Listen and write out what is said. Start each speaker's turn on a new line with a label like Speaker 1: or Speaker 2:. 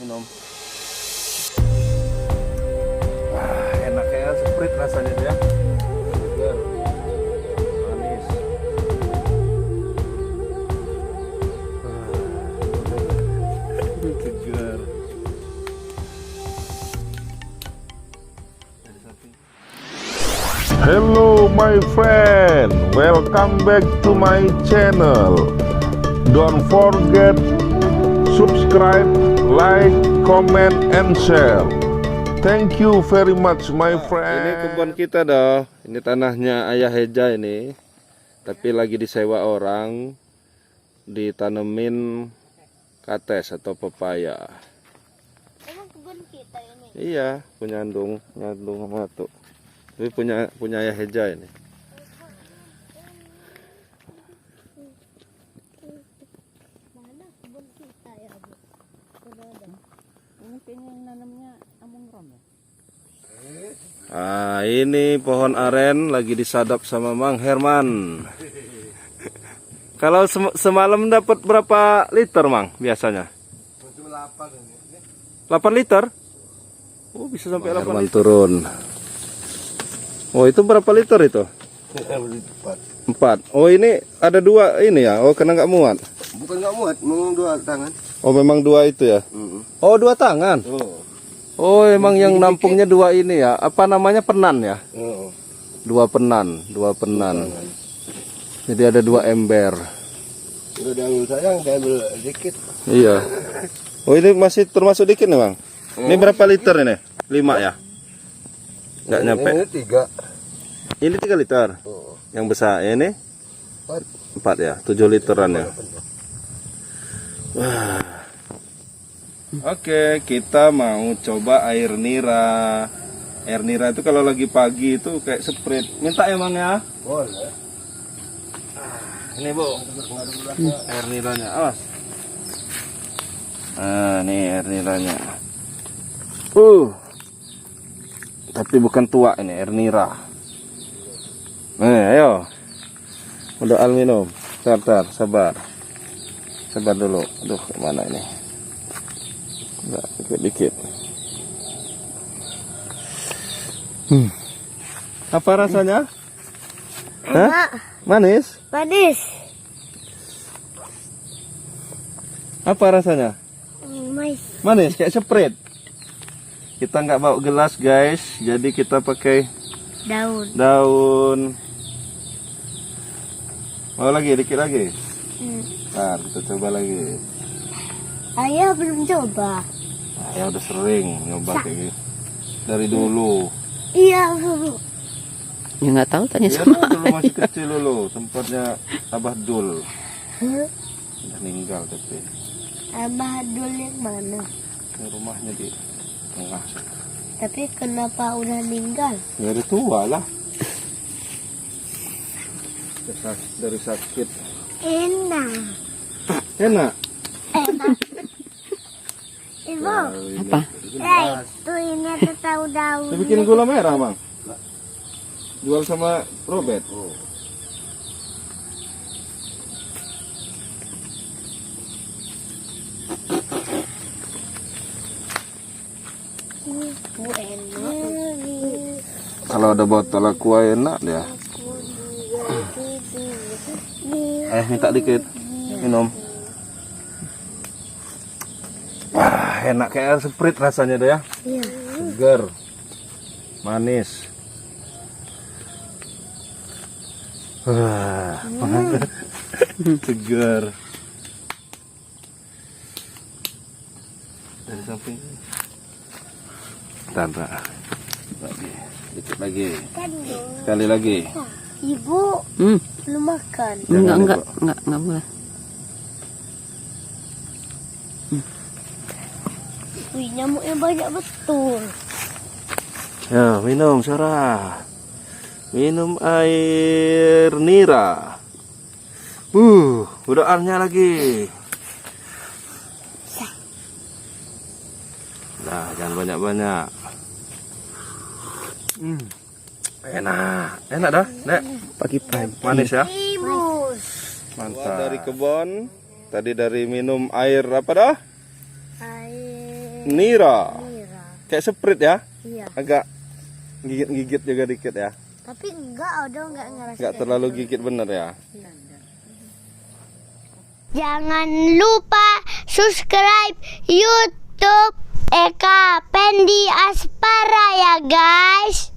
Speaker 1: minum. Enak kayak Sprite rasanya tuh ya. Segar, manis. Segar.
Speaker 2: Hello my friend, welcome back to my channel. Don't forget subscribe, like, comment, and share. Thank you very much my friend.
Speaker 1: Ini kebun kita dah. Ini tanahnya Ayah Heja ini. Tapi lagi disewa orang, ditanemin kates atau pepaya.
Speaker 3: Emang kebun kita ini?
Speaker 1: Iya, punya Andung sama tuh. Tapi punya Ayah Heja ini.
Speaker 3: Mana kebun kita ya, Bu? Sudah ada.
Speaker 4: Mungkin yang nanamnya amung rom ya?
Speaker 1: Ah, ini pohon aren lagi disadap sama Mang Herman. Kalau semalam dapat berapa liter, Mang, biasanya? 8 liter? Oh, bisa sampai 8 liter. Turun. Oh, itu berapa liter itu? 4. Oh, ini ada 2 ini ya. Oh, karena nggak muat.
Speaker 5: Bukan nggak muat, memang 2 tangan.
Speaker 1: Oh, memang 2 itu ya. Oh, 2 tangan. Oh, emang yang nampungnya 2 ini ya. Apa namanya, penan ya? 2 penan. Jadi ada 2 ember.
Speaker 5: Udah diambil sayang, diambil dikit.
Speaker 1: Iya. Oh, ini masih termasuk dikit nih, Bang. Ini berapa liter ini? 5 ya? Nggak nyampe.
Speaker 5: Ini 3.
Speaker 1: Ini 3 liter. Yang besar ini 4 ya, 7 literan ya. Wah. Oke, kita mau coba air nira. Air nira itu kalau lagi pagi itu kayak Sprite. Minta ya, Bang ya?
Speaker 5: Boleh.
Speaker 1: Ini, Bu. Air niranya. Awas. Nah, ini air niranya. Tapi bukan tua ini, air nira. Ayo. Udah minum. Sabar. Sabar dulu. Aduh, kemana ini? Enggak, dikit-dikit. Apa rasanya? Hah? Manis?
Speaker 3: Manis.
Speaker 1: Apa rasanya? Manis, kayak Sprite. Kita nggak bawa gelas, guys. Jadi kita pakai daun. Mau lagi, dikit lagi. Nah, kita coba lagi.
Speaker 3: Ayah belum coba.
Speaker 1: Nah, ya udah sering nyoba kayak gitu. Dari dulu.
Speaker 3: Iya, Bu.
Speaker 4: Ya nggak tahu, tanya
Speaker 1: Ya,
Speaker 4: sama
Speaker 1: dulu masih kecil dulu. Tempatnya Abah Dul. Udah meninggal tapi.
Speaker 3: Abah Dul yang mana?
Speaker 1: Ini rumahnya di tengah.
Speaker 3: Tapi kenapa udah meninggal?
Speaker 1: Ya udah tua lah. Dari sakit.
Speaker 3: Enak.
Speaker 1: Enak.
Speaker 3: Ibu,
Speaker 4: apa?
Speaker 3: itu ini ada tahu daun.
Speaker 1: Saya bikin gula merah, Bang. Jual sama Robert. Kalau ada botol aqua enak dia. Minta dikit minum. Wah, enak kayak Sprite rasanya deh ya.
Speaker 3: Iya.
Speaker 1: Segar, manis. Wah, segar. Dari samping. Bentar. Lagi, dikit lagi. Sekali lagi.
Speaker 3: Ibu belum makan.
Speaker 4: Enggak boleh.
Speaker 3: Wih, nyamuknya banyak betul.
Speaker 1: Ya, minum Sarah. Minum air nira. Udaannya lagi. Nah, jangan banyak-banyak. Enak dah, Nek.
Speaker 4: Pagi-pagi.
Speaker 1: Manis ya.
Speaker 3: Ibu.
Speaker 1: Mantap. Dari kebun, tadi dari minum air apa dah?
Speaker 3: Air
Speaker 1: Nira.
Speaker 3: Nira.
Speaker 1: Kayak Sprite ya?
Speaker 3: Iya.
Speaker 1: Agak gigit-gigit juga dikit ya.
Speaker 3: Tapi enggak, udah enggak ngerasa.
Speaker 1: Enggak terlalu gigit bener ya.
Speaker 3: Jangan lupa subscribe YouTube Eka Pendi Aspara ya guys.